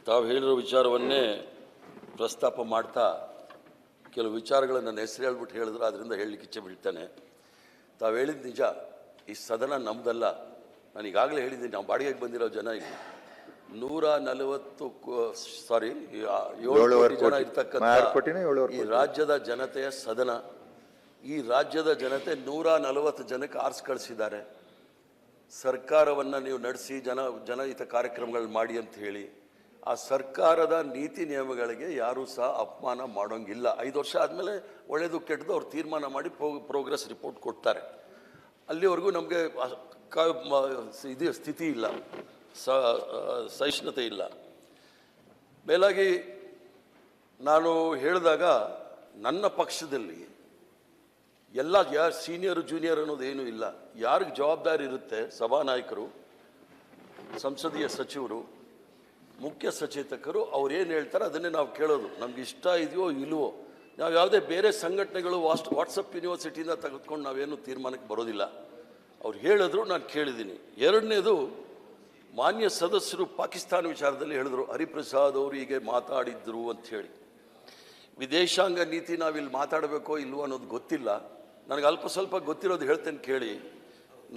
ತಾವು ಹೇಳಿರೋ ವಿಚಾರವನ್ನೇ ಪ್ರಸ್ತಾಪ ಮಾಡ್ತಾ ಕೆಲವು ವಿಚಾರಗಳನ್ನು ನನ್ನ ಹೆಸರು ಹೇಳ್ಬಿಟ್ಟು ಹೇಳಿದ್ರು, ಅದರಿಂದ ಹೇಳಲಿಕ್ಕೆ ಇಚ್ಛೆ ಬೀಳ್ತಾನೆ. ತಾವು ಹೇಳಿದ ನಿಜ, ಈ ಸದನ ನಮ್ಮದಲ್ಲ. ನಾನು ಈಗಾಗಲೇ ಹೇಳಿದ್ದೀನಿ, ನಾವು ಬಾಡಿಗೆಗೆ ಬಂದಿರೋ ಜನ ಇಲ್ಲಿ 7 ಜನ ಇರ್ತಕ್ಕಂಥ ಈ ರಾಜ್ಯದ ಜನತೆಯ ಸದನ. ಈ ರಾಜ್ಯದ ಜನತೆ 140 ಜನಕ್ಕೆ ಆರಿಸಿ ಕಳಿಸಿದ್ದಾರೆ. ಸರ್ಕಾರವನ್ನು ನೀವು ನಡೆಸಿ ಜನಹಿತ ಕಾರ್ಯಕ್ರಮಗಳು ಮಾಡಿ ಅಂತ ಹೇಳಿ. ಆ ಸರ್ಕಾರದ ನೀತಿ ನಿಯಮಗಳಿಗೆ ಯಾರೂ ಸಹ ಅಪಮಾನ ಮಾಡೋಂಗಿಲ್ಲ. 5 ವರ್ಷ ಆದಮೇಲೆ ಒಳ್ಳೆಯದು ಕೆಟ್ಟದ್ದು ಅವ್ರು ತೀರ್ಮಾನ ಮಾಡಿ ಪ್ರೋಗ್ರೆಸ್ ರಿಪೋರ್ಟ್ ಕೊಡ್ತಾರೆ. ಅಲ್ಲಿವರೆಗೂ ನಮಗೆ ಇದು ಸ್ಥಿತಿ ಇಲ್ಲ, ಸಹಿಷ್ಣುತೆ ಇಲ್ಲ. ಮೇಲಾಗಿ ನಾನು ಹೇಳಿದಾಗ ನನ್ನ ಪಕ್ಷದಲ್ಲಿ ಎಲ್ಲ ಸೀನಿಯರು ಜೂನಿಯರ್ ಅನ್ನೋದೇನೂ ಇಲ್ಲ. ಯಾರಿಗೆ ಜವಾಬ್ದಾರಿ ಇರುತ್ತೆ, ಸಭಾನಾಯಕರು, ಸಂಸದೀಯ ಸಚಿವರು, ಮುಖ್ಯ ಸಚೇತಕರು, ಅವ್ರು ಏನು ಹೇಳ್ತಾರೆ ಅದನ್ನೇ ನಾವು ಕೇಳೋದು. ನಮ್ಗೆ ಇಷ್ಟ ಇದೆಯೋ ಇಲ್ವೋ. ನಾವು ಯಾವುದೇ ಬೇರೆ ಸಂಘಟನೆಗಳು ವಾಟ್ಸಪ್ ಯೂನಿವರ್ಸಿಟಿಯಿಂದ ತೆಗೆದುಕೊಂಡು ನಾವೇನು ತೀರ್ಮಾನಕ್ಕೆ ಬರೋದಿಲ್ಲ. ಅವ್ರು ಹೇಳಿದ್ರು, ನಾನು ಕೇಳಿದ್ದೀನಿ. ಎರಡನೇದು, ಮಾನ್ಯ ಸದಸ್ಯರು ಪಾಕಿಸ್ತಾನ ವಿಚಾರದಲ್ಲಿ ಹೇಳಿದ್ರು, ಹರಿಪ್ರಸಾದ್ ಅವರು ಹೀಗೆ ಮಾತಾಡಿದ್ರು ಅಂಥೇಳಿ. ವಿದೇಶಾಂಗ ನೀತಿ ನಾವಿಲ್ಲಿ ಮಾತಾಡಬೇಕೋ ಇಲ್ವೋ ಅನ್ನೋದು ಗೊತ್ತಿಲ್ಲ. ನನಗೆ ಅಲ್ಪ ಸ್ವಲ್ಪ ಗೊತ್ತಿರೋದು ಹೇಳ್ತೇನೆ ಕೇಳಿ.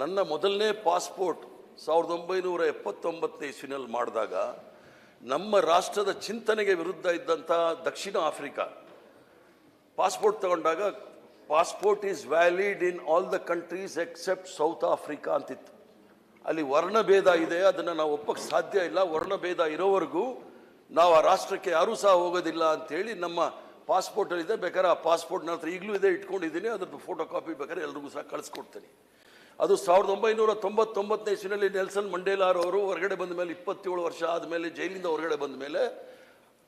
ನನ್ನ ಮೊದಲನೇ ಪಾಸ್ಪೋರ್ಟ್ 1979 ಇಸ್ವಿನಲ್ಲಿ ಮಾಡಿದಾಗ ನಮ್ಮ ರಾಷ್ಟ್ರದ ಚಿಂತನೆಗೆ ವಿರುದ್ಧ ಇದ್ದಂಥ ದಕ್ಷಿಣ ಆಫ್ರಿಕಾ ಪಾಸ್ಪೋರ್ಟ್ ತಗೊಂಡಾಗ passport is valid in all the countries except South Africa ಅಂತಿತ್ತು. ಅಲ್ಲಿ ವರ್ಣಭೇದ ಇದೆ, ಅದನ್ನು ನಾವು ಒಪ್ಪಕ್ಕೆ ಸಾಧ್ಯ ಇಲ್ಲ. ವರ್ಣಭೇದ ಇರೋವರೆಗೂ ನಾವು ಆ ರಾಷ್ಟ್ರಕ್ಕೆ ಯಾರೂ ಸಹ ಹೋಗೋದಿಲ್ಲ ಅಂಥೇಳಿ ನಮ್ಮ ಪಾಸ್ಪೋರ್ಟಲ್ಲಿದೆ. ಬೇಕಾದ್ರೆ ಆ ಪಾಸ್ಪೋರ್ಟ್ ನನ್ನ ಹತ್ರ ಈಗಲೂ ಇದೆ, ಇಟ್ಕೊಂಡಿದ್ದೀನಿ. ಅದ್ರದ್ದು ಫೋಟೋ ಕಾಪಿ ಬೇಕಾದ್ರೆ ಎಲ್ರಿಗೂ ಸಹ ಕಳಿಸ್ಕೊಡ್ತೀನಿ. ಅದು 1999 ಇಸ್ವಿನಲ್ಲಿ ನೆಲ್ಸನ್ ಮಂಡೇಲಾರವರು ಹೊರಗಡೆ ಬಂದ ಮೇಲೆ 27 ವರ್ಷ ಆದಮೇಲೆ ಜೈಲಿಂದ ಹೊರಗಡೆ ಬಂದ ಮೇಲೆ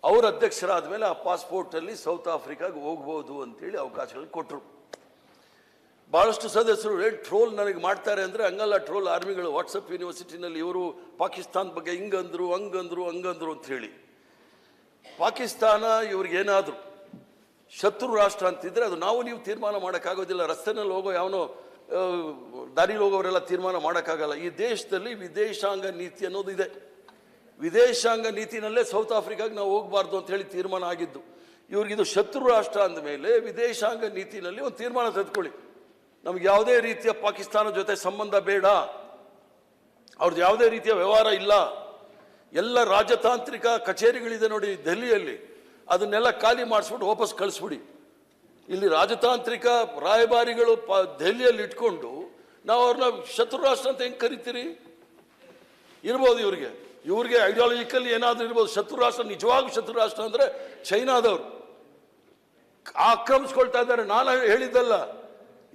ಅವ್ರ ಅಧ್ಯಕ್ಷರಾದ ಮೇಲೆ ಆ ಪಾಸ್ಪೋರ್ಟಲ್ಲಿ ಸೌತ್ ಆಫ್ರಿಕಾಗೆ ಹೋಗ್ಬೋದು ಅಂತೇಳಿ ಅವಕಾಶಗಳು ಕೊಟ್ಟರು. ಭಾಳಷ್ಟು ಸದಸ್ಯರು ಟ್ರೋಲ್ ನನಗೆ ಮಾಡ್ತಾರೆ ಅಂದರೆ ಹಂಗಲ್ಲ. ಟ್ರೋಲ್ ಆರ್ಮಿಗಳು ವಾಟ್ಸಪ್ ಯೂನಿವರ್ಸಿಟಿನಲ್ಲಿ ಇವರು ಪಾಕಿಸ್ತಾನ ಬಗ್ಗೆ ಹಿಂಗಂದ್ರು ಹಂಗಂದ್ರು ಅಂಥೇಳಿ. ಪಾಕಿಸ್ತಾನ ಇವ್ರಿಗೇನಾದರೂ ಶತ್ರು ರಾಷ್ಟ್ರ ಅಂತಿದ್ರೆ ಅದು ನಾವು ನೀವು ತೀರ್ಮಾನ ಮಾಡೋಕ್ಕಾಗೋದಿಲ್ಲ. ರಸ್ತೆನಲ್ಲಿ ಹೋಗೋ ಯಾವನೋ ದಾರಿಲಿ ಹೋಗೋರೆಲ್ಲ ತೀರ್ಮಾನ ಮಾಡೋಕ್ಕಾಗಲ್ಲ. ಈ ದೇಶದಲ್ಲಿ ವಿದೇಶಾಂಗ ನೀತಿ ಅನ್ನೋದು ಇದೆ. ವಿದೇಶಾಂಗ ನೀತಿನಲ್ಲೇ ಸೌತ್ ಆಫ್ರಿಕಾಗೆ ನಾವು ಹೋಗಬಾರ್ದು ಅಂತ ಹೇಳಿ ತೀರ್ಮಾನ ಆಗಿದ್ದು. ಇವ್ರಿಗಿದು ಶತ್ರು ರಾಷ್ಟ್ರ ಅಂದಮೇಲೆ ವಿದೇಶಾಂಗ ನೀತಿನಲ್ಲಿ ಒಂದು ತೀರ್ಮಾನ ತೆಗೆದುಕೊಳ್ಳಿ. ನಮ್ಗೆ ಯಾವುದೇ ರೀತಿಯ ಪಾಕಿಸ್ತಾನ ಜೊತೆ ಸಂಬಂಧ ಬೇಡ, ಅವ್ರದ್ದು ಯಾವುದೇ ರೀತಿಯ ವ್ಯವಹಾರ ಇಲ್ಲ. ಎಲ್ಲ ರಾಜತಾಂತ್ರಿಕ ಕಚೇರಿಗಳಿದೆ ನೋಡಿ ದೆಹಲಿಯಲ್ಲಿ, ಅದನ್ನೆಲ್ಲ ಖಾಲಿ ಮಾಡಿಸ್ಬಿಟ್ಟು ವಾಪಸ್ ಕಳಿಸ್ಬಿಡಿ. ಇಲ್ಲಿ ರಾಜತಾಂತ್ರಿಕ ರಾಯಭಾರಿಗಳು ದೆಹಲಿಯಲ್ಲಿ ಇಟ್ಕೊಂಡು ನಾವು ಅವ್ರನ್ನ ಶತ್ರು ರಾಷ್ಟ್ರ ಅಂತ ಹೆಂಗೆ ಕರಿತೀರಿ? ಇರ್ಬೋದು ಇವ್ರಿಗೆ ಐಡಿಯಾಲಜಿಕಲಿ ಏನಾದರೂ ಇರ್ಬೋದು. ಶತ್ರು ರಾಷ್ಟ್ರ, ನಿಜವಾಗೂ ಶತ್ರು ರಾಷ್ಟ್ರ ಅಂದರೆ ಚೈನಾದವರು ಆಕ್ರಮಿಸ್ಕೊಳ್ತಾ ಇದ್ದಾರೆ. ನಾನು ಹೇಳಿದ್ದಲ್ಲ,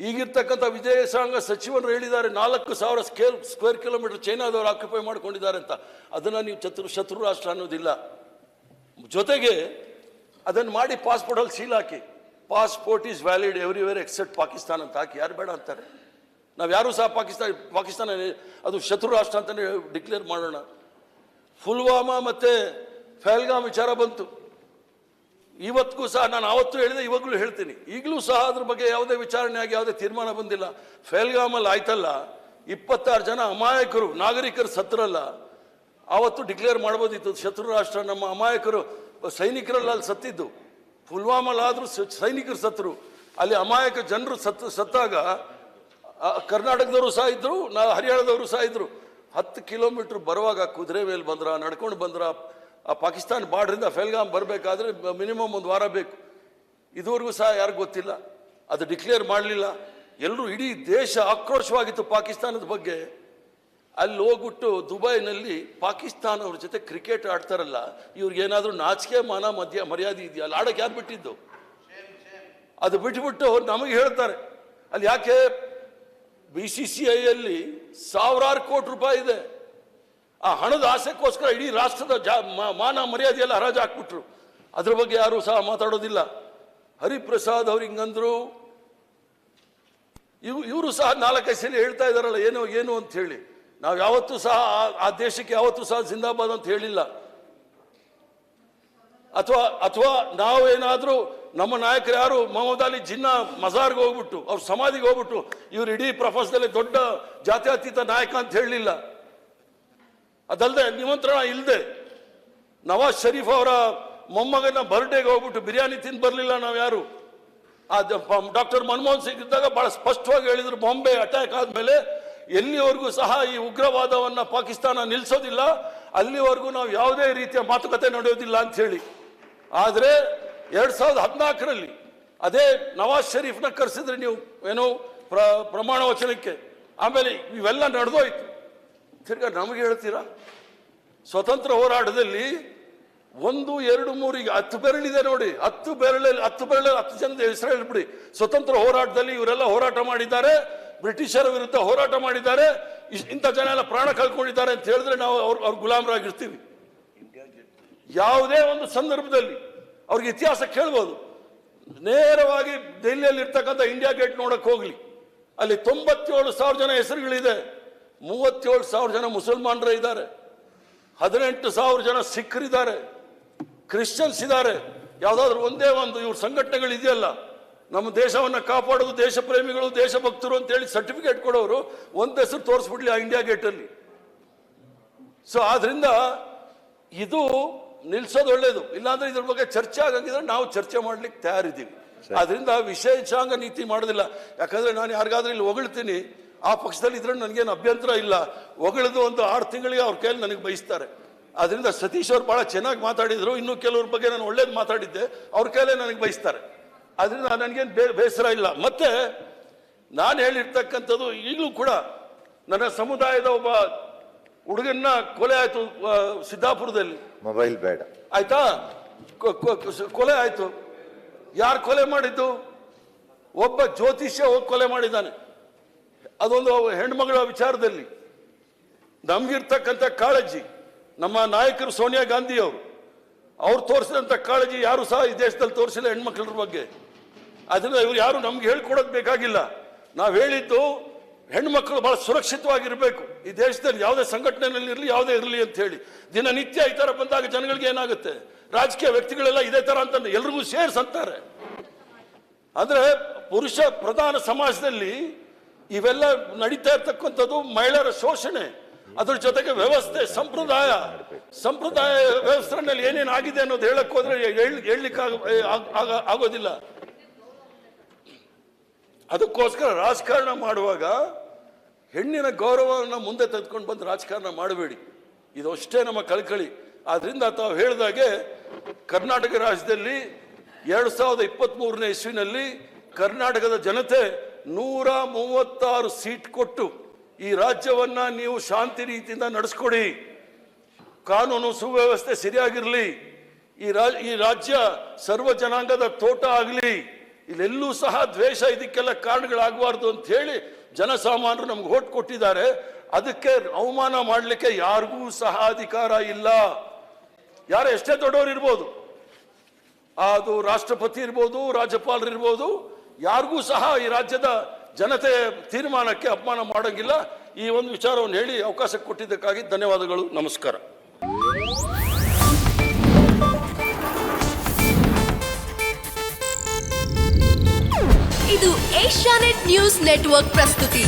ಈಗಿರ್ತಕ್ಕಂಥ ವಿದೇಶಾಂಗ ಸಚಿವರು ಹೇಳಿದ್ದಾರೆ 4,000 ಸ್ಕ್ವೇರ್ ಕಿಲೋಮೀಟರ್ ಚೈನಾದವರು ಆಕ್ಯುಪೈ ಮಾಡ್ಕೊಂಡಿದ್ದಾರೆ ಅಂತ. ಅದನ್ನು ನೀವು ಶತ್ರು ರಾಷ್ಟ್ರ ಅನ್ನೋದಿಲ್ಲ. ಜೊತೆಗೆ ಅದನ್ನು ಮಾಡಿ ಪಾಸ್ಪೋರ್ಟಲ್ಲಿ ಸೀಲ್ ಹಾಕಿ, passport is valid everywhere except Pakistan ಅಂತ ಹಾಕಿ. ಯಾರು ಬೇಡ ಅಂತಾರೆ? ನಾವು ಯಾರೂ ಸಹ ಪಾಕಿಸ್ತಾನ ಅದು ಶತ್ರು ರಾಷ್ಟ್ರ ಅಂತಲೇ ಡಿಕ್ಲೇರ್ ಮಾಡೋಣ. ಪುಲ್ವಾಮಾ ಮತ್ತು ಪಹಲ್ಗಾಮ್ ವಿಚಾರ ಬಂತು. ಇವತ್ತಿಗೂ ಸಹ ನಾನು ಆವತ್ತು ಹೇಳಿದೆ, ಇವಾಗಲೂ ಹೇಳ್ತೀನಿ, ಈಗಲೂ ಸಹ ಅದ್ರ ಬಗ್ಗೆ ಯಾವುದೇ ವಿಚಾರಣೆ ಆಗಿ ಯಾವುದೇ ತೀರ್ಮಾನ ಬಂದಿಲ್ಲ. ಪಹಲ್ಗಾಮಲ್ಲಿ ಆಯ್ತಲ್ಲ, 26 ಜನ ಅಮಾಯಕರು ನಾಗರಿಕರು ಸತ್ರಲ್ಲ, ಆವತ್ತು ಡಿಕ್ಲೇರ್ ಮಾಡ್ಬೋದಿತ್ತು ಶತ್ರು ರಾಷ್ಟ್ರ. ನಮ್ಮ ಅಮಾಯಕರು ಸೈನಿಕರಲ್ಲಿ ಅಲ್ಲಿ ಸತ್ತಿದ್ದು. ಪುಲ್ವಾಮಲ್ಲಿ ಆದರೂ ಸೈನಿಕರು ಸತ್ತರು. ಅಲ್ಲಿ ಅಮಾಯಕ ಜನರು ಸತ್ತಾಗ ಕರ್ನಾಟಕದವರು ಸಹ ಇದ್ದರು, ಹರಿಯಾಣದವರು ಸಹ ಇದ್ದರು. 10 ಕಿಲೋಮೀಟ್ರ್ ಬರುವಾಗ ಕುದುರೆ ಮೇಲೆ ಬಂದ್ರ, ನಡ್ಕೊಂಡು ಬಂದ್ರ, ಆ ಪಾಕಿಸ್ತಾನ ಬಾರ್ಡ್ರಿಂದ ಪಹಲ್ಗಾಮ್ ಬರಬೇಕಾದ್ರೆ ಮಿನಿಮಮ್ 1 ವಾರ ಬೇಕು. ಇದುವರೆಗೂ ಸಹ ಯಾರಿಗೂ ಗೊತ್ತಿಲ್ಲ, ಅದು ಡಿಕ್ಲೇರ್ ಮಾಡಲಿಲ್ಲ. ಎಲ್ಲರೂ, ಇಡೀ ದೇಶ ಆಕ್ರೋಶವಾಗಿತ್ತು ಪಾಕಿಸ್ತಾನದ ಬಗ್ಗೆ. ಅಲ್ಲಿ ಹೋಗ್ಬಿಟ್ಟು ದುಬೈನಲ್ಲಿ ಪಾಕಿಸ್ತಾನವ್ರ ಜೊತೆ ಕ್ರಿಕೆಟ್ ಆಡ್ತಾರಲ್ಲ, ಇವ್ರಿಗೇನಾದರೂ ನಾಚಿಕೆ ಮಾನ ಮರ್ಯಾದೆ ಇದೆಯಾ? ಅಲ್ಲಿ ಆಡೋಕ್ಕೆ ಯಾರು ಬಿಟ್ಟಿದ್ದು? ಅದು ಬಿಟ್ಟುಬಿಟ್ಟು ನಮಗೆ ಹೇಳ್ತಾರೆ ಅಲ್ಲಿ ಯಾಕೆ BCCIಯಲ್ಲಿ ಸಾವಿರಾರು ಕೋಟಿ ರೂಪಾಯಿ ಇದೆ. ಆ ಹಣದ ಆಸೆಗೋಸ್ಕರ ಇಡೀ ರಾಷ್ಟ್ರದ ಮಾನ ಮರ್ಯಾದೆ ಎಲ್ಲ ಹರಾಜು ಹಾಕ್ಬಿಟ್ರು. ಅದ್ರ ಬಗ್ಗೆ ಯಾರೂ ಸಹ ಮಾತಾಡೋದಿಲ್ಲ. ಹರಿಪ್ರಸಾದ್ ಅವ್ರು ಹಿಂಗಂದ್ರು, ಇವರು ಸಹ 4-5 ಸಲ ಹೇಳ್ತಾ ಇದ್ದಾರಲ್ಲ ಏನು ಅಂತ ಹೇಳಿ. ನಾವು ಯಾವತ್ತೂ ಸಹ ಆ ದೇಶಕ್ಕೆ ಯಾವತ್ತೂ ಸಹ ಜಿಂದಾಬಾದ್ ಅಂತ ಹೇಳಿಲ್ಲ. ಅಥವಾ ನಾವೇನಾದರೂ ನಮ್ಮ ನಾಯಕರು ಯಾರು ಮೊಹಮ್ಮದ್ ಅಲಿ ಜಿನ್ನಾ ಮಜಾರ್ಗೆ ಹೋಗ್ಬಿಟ್ಟು ಅವ್ರ ಸಮಾಧಿಗೆ ಹೋಗ್ಬಿಟ್ಟು ಇವ್ರು ಇಡೀ ಪ್ರಪಂಚದಲ್ಲಿ ದೊಡ್ಡ ಜಾತ್ಯತೀತ ನಾಯಕ ಅಂತ ಹೇಳಲಿಲ್ಲ. ಅದಲ್ಲದೆ ನಿಮಂತ್ರಣ ಇಲ್ಲದೆ ನವಾಜ್ ಶರೀಫ್ ಅವರ ಮೊಮ್ಮಗನ ಬರ್ಡೇಗೆ ಹೋಗ್ಬಿಟ್ಟು ಬಿರಿಯಾನಿ ತಿಂದು ಬರಲಿಲ್ಲ ನಾವು ಯಾರು. ಡಾಕ್ಟರ್ ಮನಮೋಹನ್ ಸಿಂಗ್ ಇದ್ದಾಗ ಬಹಳ ಸ್ಪಷ್ಟವಾಗಿ ಹೇಳಿದ್ರು, ಬಾಂಬೆ ಅಟ್ಯಾಕ್ ಆದಮೇಲೆ ಎಲ್ಲಿವರೆಗೂ ಸಹ ಈ ಉಗ್ರವಾದವನ್ನು ಪಾಕಿಸ್ತಾನ ನಿಲ್ಲಿಸೋದಿಲ್ಲ, ಅಲ್ಲಿವರೆಗೂ ನಾವು ಯಾವುದೇ ರೀತಿಯ ಮಾತುಕತೆ ನಡೆಯೋದಿಲ್ಲ ಅಂತ ಹೇಳಿ. ಆದರೆ 2014ರಲ್ಲಿ ಅದೇ ನವಾಜ್ ಶರೀಫ್ನ ಕರೆಸಿದ್ರೆ ನೀವು ಏನೋ ಪ್ರಮಾಣ ವಚನಕ್ಕೆ, ಆಮೇಲೆ ಇವೆಲ್ಲ ನಡೆದೋಯ್ತು. ತಿರ್ಗಾ ನಮಗೆ ಹೇಳ್ತೀರಾ ಸ್ವತಂತ್ರ ಹೋರಾಟದಲ್ಲಿ 1, 2, 3 ಈಗ 10 ಬೆರಳಿದೆ ನೋಡಿ, 10 ಬೆರಳಲ್ಲಿ 10 ಜನದ ಹೆಸರು ಹೇಳ್ಬಿಡಿ. ಸ್ವತಂತ್ರ ಹೋರಾಟದಲ್ಲಿ ಇವರೆಲ್ಲ ಹೋರಾಟ ಮಾಡಿದ್ದಾರೆ, ಬ್ರಿಟಿಷರ ವಿರುದ್ಧ ಹೋರಾಟ ಮಾಡಿದ್ದಾರೆ, ಇಂಥ ಜನ ಎಲ್ಲ ಪ್ರಾಣ ಕಳ್ಕೊಂಡಿದ್ದಾರೆ ಅಂತ ಹೇಳಿದ್ರೆ ನಾವು ಅವ್ರ ಗುಲಾಮರಾಗಿರ್ತೀವಿ. ಯಾವುದೇ ಒಂದು ಸಂದರ್ಭದಲ್ಲಿ ಅವ್ರಿಗೆ ಇತಿಹಾಸ ಕೇಳ್ಬೋದು. ನೇರವಾಗಿ ದೆಹಲಿಯಲ್ಲಿ ಇರ್ತಕ್ಕಂಥ ಇಂಡಿಯಾ ಗೇಟ್ ನೋಡಕ್ ಹೋಗ್ಲಿ, ಅಲ್ಲಿ 97,000 ಜನ ಹೆಸರುಗಳಿದೆ. 37,000 ಜನ ಮುಸಲ್ಮಾನರು ಇದ್ದಾರೆ, 18,000 ಜನ ಸಿಖ್ರಿದ್ದಾರೆ, ಕ್ರಿಶ್ಚಿಯನ್ಸ್ ಇದ್ದಾರೆ. ಯಾವುದಾದ್ರೂ ಒಂದೇ ಒಂದು ಇವ್ರ ಸಂಘಟನೆಗಳು ಇದೆಯಲ್ಲ, ನಮ್ಮ ದೇಶವನ್ನು ಕಾಪಾಡೋದು ದೇಶ ಪ್ರೇಮಿಗಳು ದೇಶಭಕ್ತರು ಅಂತೇಳಿ ಸರ್ಟಿಫಿಕೇಟ್ ಕೊಡೋರು, ಒಂದು ಹೆಸರು ತೋರಿಸ್ಬಿಡ್ಲಿ ಆ ಇಂಡಿಯಾ ಗೇಟಲ್ಲಿ. ಸೊ ಆದ್ರಿಂದ ಇದು ನಿಲ್ಸೋದು ಒಳ್ಳೇದು. ಇಲ್ಲಾಂದ್ರೆ ಇದ್ರ ಬಗ್ಗೆ ಚರ್ಚೆ ಆಗಂಗಿದ್ರೆ ನಾವು ಚರ್ಚೆ ಮಾಡ್ಲಿಕ್ಕೆ ತಯಾರಿದ್ದೀವಿ. ಆದ್ರಿಂದ ವಿಶೇಷಾಂಗ ನೀತಿ ಮಾಡೋದಿಲ್ಲ. ಯಾಕಂದ್ರೆ ನಾನು ಯಾರಿಗಾದ್ರೂ ಇಲ್ಲಿ ಹೊಗಳ್ತೀನಿ, ಆ ಪಕ್ಷದಲ್ಲಿ ಇದ್ರೆ ನನಗೇನು ಅಭ್ಯಂತರ ಇಲ್ಲ. ಹೊಗಳದು ಒಂದು 6 ತಿಂಗಳಿಗೆ ಅವ್ರ ಕೈಯಲ್ಲಿ ನನಗೆ ಬಯಸ್ತಾರೆ. ಆದ್ರಿಂದ ಸತೀಶ್ ಅವ್ರು ಬಹಳ ಚೆನ್ನಾಗಿ ಮಾತಾಡಿದ್ರು, ಇನ್ನೂ ಕೆಲವ್ರ ಬಗ್ಗೆ ನಾನು ಒಳ್ಳೇದು ಮಾತಾಡಿದ್ದೆ, ಅವ್ರ ಕೈಲೇ ನನಗೆ ಬಯಸ್ತಾರೆ. ಆದ್ರಿಂದ ನನಗೇನು ಬೇಸರ ಇಲ್ಲ. ಮತ್ತೆ ನಾನು ಹೇಳಿರ್ತಕ್ಕಂಥದ್ದು ಈಗಲೂ ಕೂಡ ನನ್ನ ಸಮುದಾಯದ ಒಬ್ಬ ಹುಡುಗನ್ನ ಕೊಲೆ ಆಯ್ತು ಸಿದ್ದಾಪುರದಲ್ಲಿ. ಮೊಬೈಲ್ ಬೇಡ ಆಯ್ತಾ, ಕೊಲೆ ಆಯ್ತು. ಯಾರು ಕೊಲೆ ಮಾಡಿದ್ದು? ಒಬ್ಬ ಜ್ಯೋತಿಷ್ಯ ಹೋಗಿ ಕೊಲೆ ಮಾಡಿದ್ದಾನೆ. ಅದೊಂದು ಹೆಣ್ಮಗಳ ವಿಚಾರದಲ್ಲಿ ನಮ್ಗಿರ್ತಕ್ಕಂಥ ಕಾಳಜಿ, ನಮ್ಮ ನಾಯಕರು ಸೋನಿಯಾ ಗಾಂಧಿ ಅವ್ರು ತೋರಿಸಿದಂಥ ಕಾಳಜಿ ಯಾರು ಸಹ ಈ ದೇಶದಲ್ಲಿ ತೋರಿಸಿಲ್ಲ ಹೆಣ್ಮಕ್ಳ ಬಗ್ಗೆ. ಅದರಿಂದ ಇವ್ರು ಯಾರು ನಮ್ಗೆ ಹೇಳ್ಕೊಡೋದು ಬೇಕಾಗಿಲ್ಲ. ನಾವು ಹೇಳಿದ್ದು ಹೆಣ್ಮಕ್ಳು ಬಹಳ ಸುರಕ್ಷಿತವಾಗಿರ್ಬೇಕು ಈ ದೇಶದಲ್ಲಿ, ಯಾವುದೇ ಸಂಘಟನೆಯಲ್ಲಿ ಇರಲಿ ಯಾವುದೇ ಇರಲಿ ಅಂತ ಹೇಳಿ. ದಿನನಿತ್ಯ ಈ ಥರ ಬಂದಾಗ ಜನಗಳಿಗೆ ಏನಾಗುತ್ತೆ, ರಾಜಕೀಯ ವ್ಯಕ್ತಿಗಳೆಲ್ಲ ಇದೇ ಥರ ಅಂತ ಎಲ್ರಿಗೂ ಸೇರ್ಸಂತಾರೆ. ಅಂದರೆ ಪುರುಷ ಪ್ರಧಾನ ಸಮಾಜದಲ್ಲಿ ಇವೆಲ್ಲ ನಡೀತಾ ಇರ್ತಕ್ಕಂಥದ್ದು ಮಹಿಳೆಯರ ಶೋಷಣೆ, ಅದ್ರ ಜೊತೆಗೆ ವ್ಯವಸ್ಥೆ, ಸಂಪ್ರದಾಯ ವ್ಯವಸ್ಥೆನಲ್ಲಿ ಏನೇನು ಆಗಿದೆ ಅನ್ನೋದು ಹೇಳಕ್ ಹೋದ್ರೆ ಹೇಳಲಿಕ್ಕೆ ಆಗೋದಿಲ್ಲ. ಅದಕ್ಕೋಸ್ಕರ ರಾಜಕಾರಣ ಮಾಡುವಾಗ ಹೆಣ್ಣಿನ ಗೌರವವನ್ನು ಮುಂದೆ ತೆಗೆದುಕೊಂಡು ಬಂದು ರಾಜಕಾರಣ ಮಾಡಬೇಡಿ, ಇದು ಅಷ್ಟೇ ನಮ್ಮ ಕಳಕಳಿ. ಆದ್ರಿಂದ ತಾವು ಹೇಳಿದಾಗೆ ಕರ್ನಾಟಕ ರಾಜ್ಯದಲ್ಲಿ 2023ನೇ ಇಸ್ವಿನಲ್ಲಿ ಕರ್ನಾಟಕದ ಜನತೆ 136 ಸೀಟ್ ಕೊಟ್ಟು ಈ ರಾಜ್ಯವನ್ನ ನೀವು ಶಾಂತಿ ರೀತಿಯಿಂದ ನಡೆಸ್ಕೊಡಿ, ಕಾನೂನು ಸುವ್ಯವಸ್ಥೆ ಸರಿಯಾಗಿರಲಿ, ಈ ರಾಜ್ಯ ಸರ್ವ ಜನಾಂಗದ ತೋಟ ಆಗಲಿ, ಇಲ್ಲೆಲ್ಲೂ ಸಹ ದ್ವೇಷ ಇದಕ್ಕೆಲ್ಲ ಕಾರಣಗಳಾಗಬಾರ್ದು ಅಂತ ಹೇಳಿ ಜನಸಾಮಾನ್ಯರು ನಮ್ಗೆ ಓಟ್ ಕೊಟ್ಟಿದ್ದಾರೆ. ಅದಕ್ಕೆ ಅವಮಾನ ಮಾಡಲಿಕ್ಕೆ ಯಾರಿಗೂ ಸಹ ಅಧಿಕಾರ ಇಲ್ಲ. ಯಾರು ಎಷ್ಟೇ ದೊಡ್ಡವರು ಇರ್ಬೋದು, ಅದು ರಾಷ್ಟ್ರಪತಿ ಇರ್ಬೋದು, ರಾಜ್ಯಪಾಲರು ಇರ್ಬೋದು, ಯಾರಿಗೂ ಸಹ ಈ ರಾಜ್ಯದ ಜನತೆ ತೀರ್ಮಾನಕ್ಕೆ ಅಪಮಾನ ಮಾಡೋಂಗಿಲ್ಲ. ಈ ಒಂದು ವಿಚಾರವನ್ನು ಹೇಳಿ ಅವಕಾಶ ಕೊಟ್ಟಿದ್ದಕ್ಕಾಗಿ ಧನ್ಯವಾದಗಳು. ನಮಸ್ಕಾರ. ಇದು ಏಷ್ಯಾನೆಟ್ ನ್ಯೂಸ್ ನೆಟ್ವರ್ಕ್ ಪ್ರಸ್ತುತಿ.